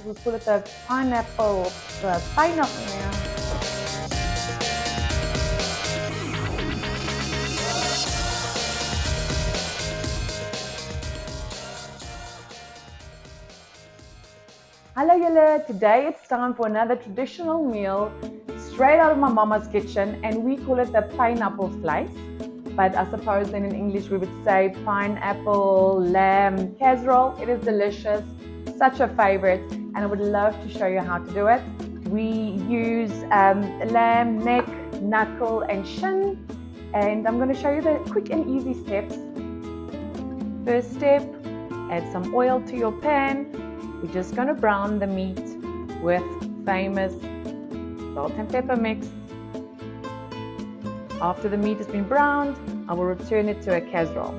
we call it the pineapple, pineapple. Hello julle, today it's time for another traditional meal straight out of my mama's kitchen, and we call it the Pynappelvleis, but I suppose then in English we would say pineapple lamb casserole. It is delicious, such a favorite, and I would love to show you how to do it. We use lamb neck, knuckle and shin, and I'm going to show you the quick and easy steps. First step, add some oil to your pan. We're just going to brown the meat with famous salt and pepper mix. After the meat has been browned, I will return it to a casserole.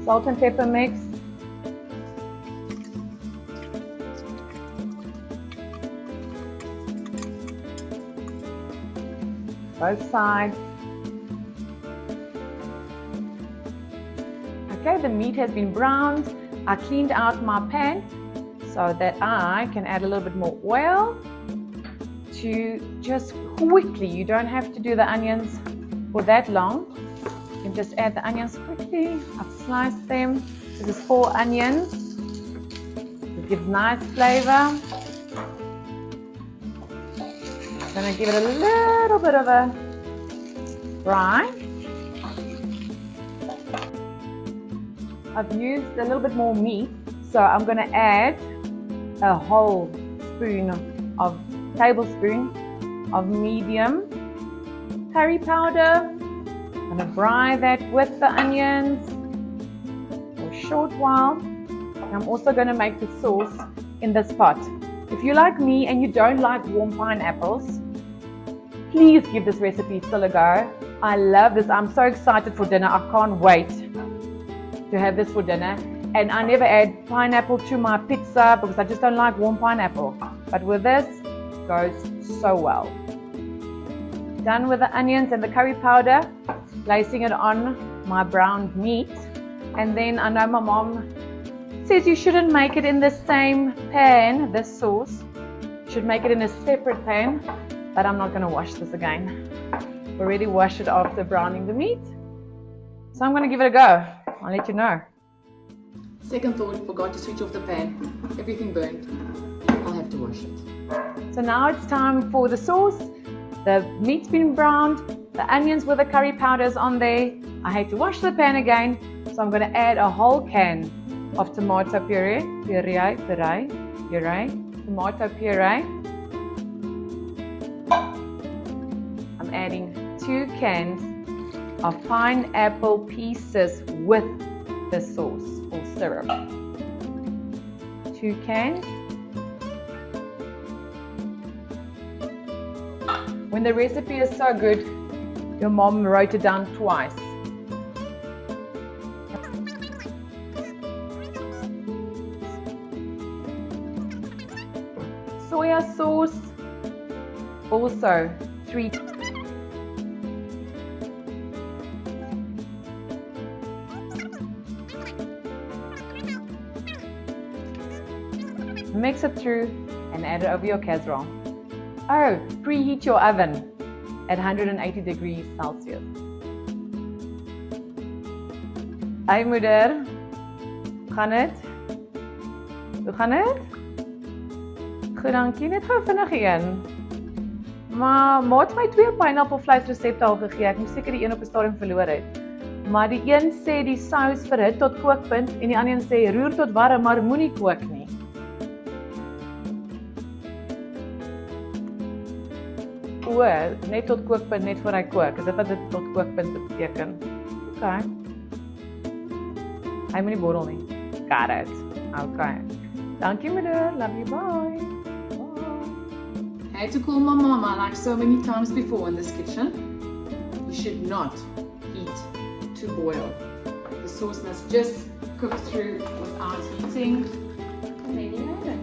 Salt and pepper mix. Both sides. Okay, the meat has been browned. I cleaned out my pan so that I can add a little bit more oil to just quickly. You don't have to do the onions for that long. You can just add the onions quickly. I've sliced them. This is 4 onions. It gives nice flavor. I'm going to give it a little bit of a fry. I've used a little bit more meat, so I'm going to add a whole tablespoon of medium curry powder. I'm going to fry that with the onions for a short while. I'm also going to make the sauce in this pot. If you're like me and you don't like warm pineapples, please give this recipe still a go. I love this. I'm so excited for dinner. I can't wait to have this for dinner. And I never add pineapple to my pizza because I just don't like warm pineapple. But with this, it goes so well. Done with the onions and the curry powder, placing it on my browned meat. And then I know my mom says you shouldn't make it in the same pan, this sauce. You should make it in a separate pan, but I'm not going to wash this again. We already washed it after browning the meat. So I'm going to give it a go. I'll let you know. Second thought, forgot to switch off the pan. Everything burnt. I'll have to wash it. So now it's time for the sauce. The meat's been browned. The onions with the curry powders on there. I hate to wash the pan again, so I'm going to add a whole can of tomato puree, tomato puree. I'm adding 2 cans of pineapple pieces with the sauce or syrup. 2 cans. When the recipe is so good, your mom wrote it down twice. Soya sauce, also 3. Mix it through and add it over your casserole. Oh, preheat your oven at 180 degrees Celsius. Hey moeder, gaan dit? Hoe gaan dit? Goed, dankie. Net gou vinnig een. Maar ma het my 2 pineappelvleis resepte al gegee. Ek moes seker die een op 'n stadium verloor het. Maar die een sê die sous verhit tot kookpunt en die ander een sê roer tot warm, maar moenie kook nie. O, net tot kookpunt, net voor hy kook. Is dit wat dit tot kookpunt beteken? Okay. Hy moet nie borrel nie. Got it. Okay. Dankie moeder. Love you. Bye. I had to call my mama like so many times before in this kitchen. You should not heat to boil. The sauce must just cook through without heating. And then you add it.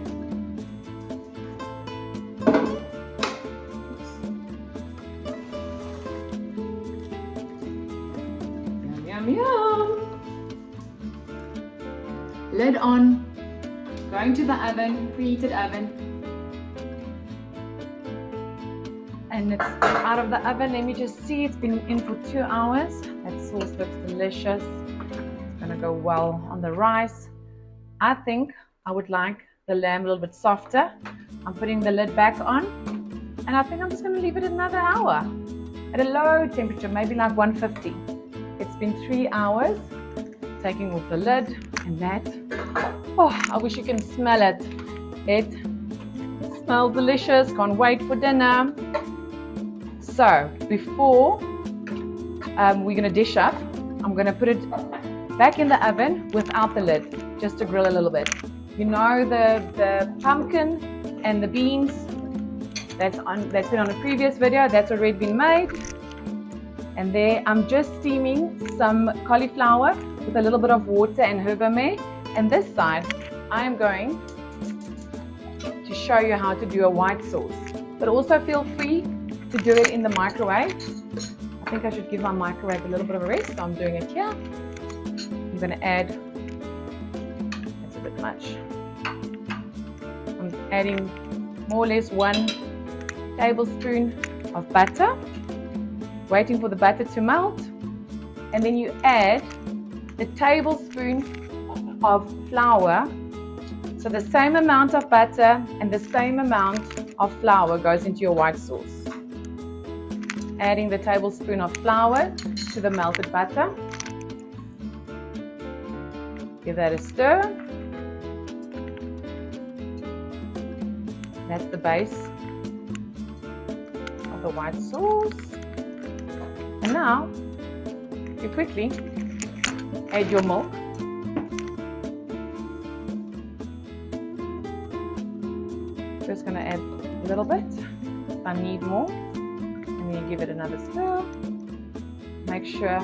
Yum, yum. Lid on. Going to the oven, preheated oven. And it's out of the oven. Let me just see. It's been in for 2 hours. That sauce looks delicious. It's gonna go well on the rice. I think I would like the lamb a little bit softer. I'm putting the lid back on, and I think I'm just gonna leave it another hour at a low temperature, maybe like 150. It's been 3 hours. Taking off the lid, and that, oh, I wish you can smell it. It smells delicious. Can't wait for dinner. So before we're gonna dish up, I'm gonna put it back in the oven without the lid, just to grill a little bit. You know the pumpkin and the beans that's been on a previous video, that's already been made. And there I'm just steaming some cauliflower with a little bit of water and herbamare. And this side I am going to show you how to do a white sauce, but also feel free to do it in the microwave. I think I should give my microwave a little bit of a rest, so I'm doing it here. I'm going to add, that's a bit much. I'm adding more or less 1 tablespoon of butter, waiting for the butter to melt, and then you add a tablespoon of flour. So the same amount of butter and the same amount of flour goes into your white sauce. Adding the tablespoon of flour to the melted butter. Give that a stir. That's the base of the white sauce. And now, you quickly add your milk. Just going to add a little bit. I need more. And then you give it another stir. Make sure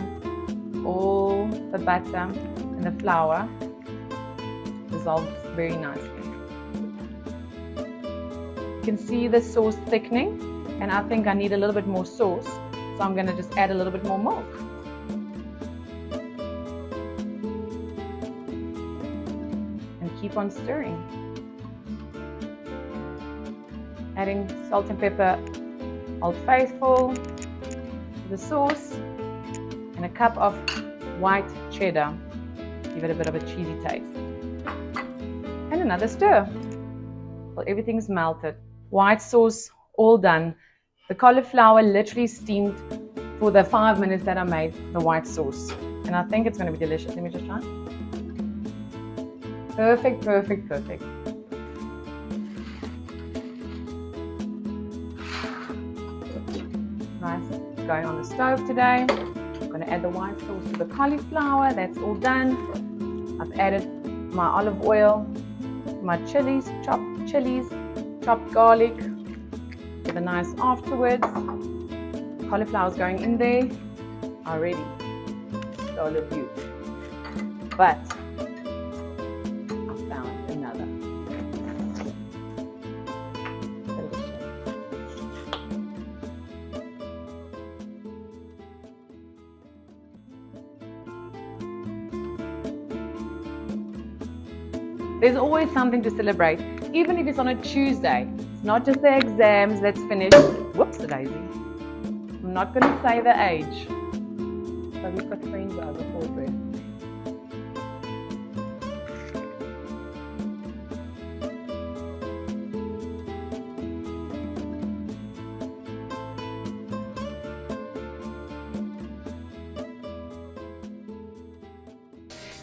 all the butter and the flour dissolves very nicely. You can see the sauce thickening, and I think I need a little bit more sauce, so I'm going to just add a little bit more milk. And keep on stirring. Adding salt and pepper, Old Faithful, the sauce, and a cup of white cheddar. Give it a bit of a cheesy taste. And another stir. Well, everything's melted. White sauce all done. The cauliflower literally steamed for the 5 minutes that I made the white sauce. And I think it's going to be delicious. Let me just try. Perfect, perfect, perfect. Nice. Going on the stove today. I'm going to add the white sauce to the cauliflower. That's all done. I've added my olive oil, my chilies, chopped garlic. Give a nice afterwards. Cauliflower's going in there already. So I love you. But I found another. There's always something to celebrate, even if it's on a Tuesday. It's not just the exams that's finished. Whoops, daisy. I'm not going to say the age. So we've got friends over 4 days.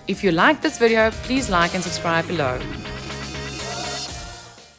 If you like this video, please like and subscribe below.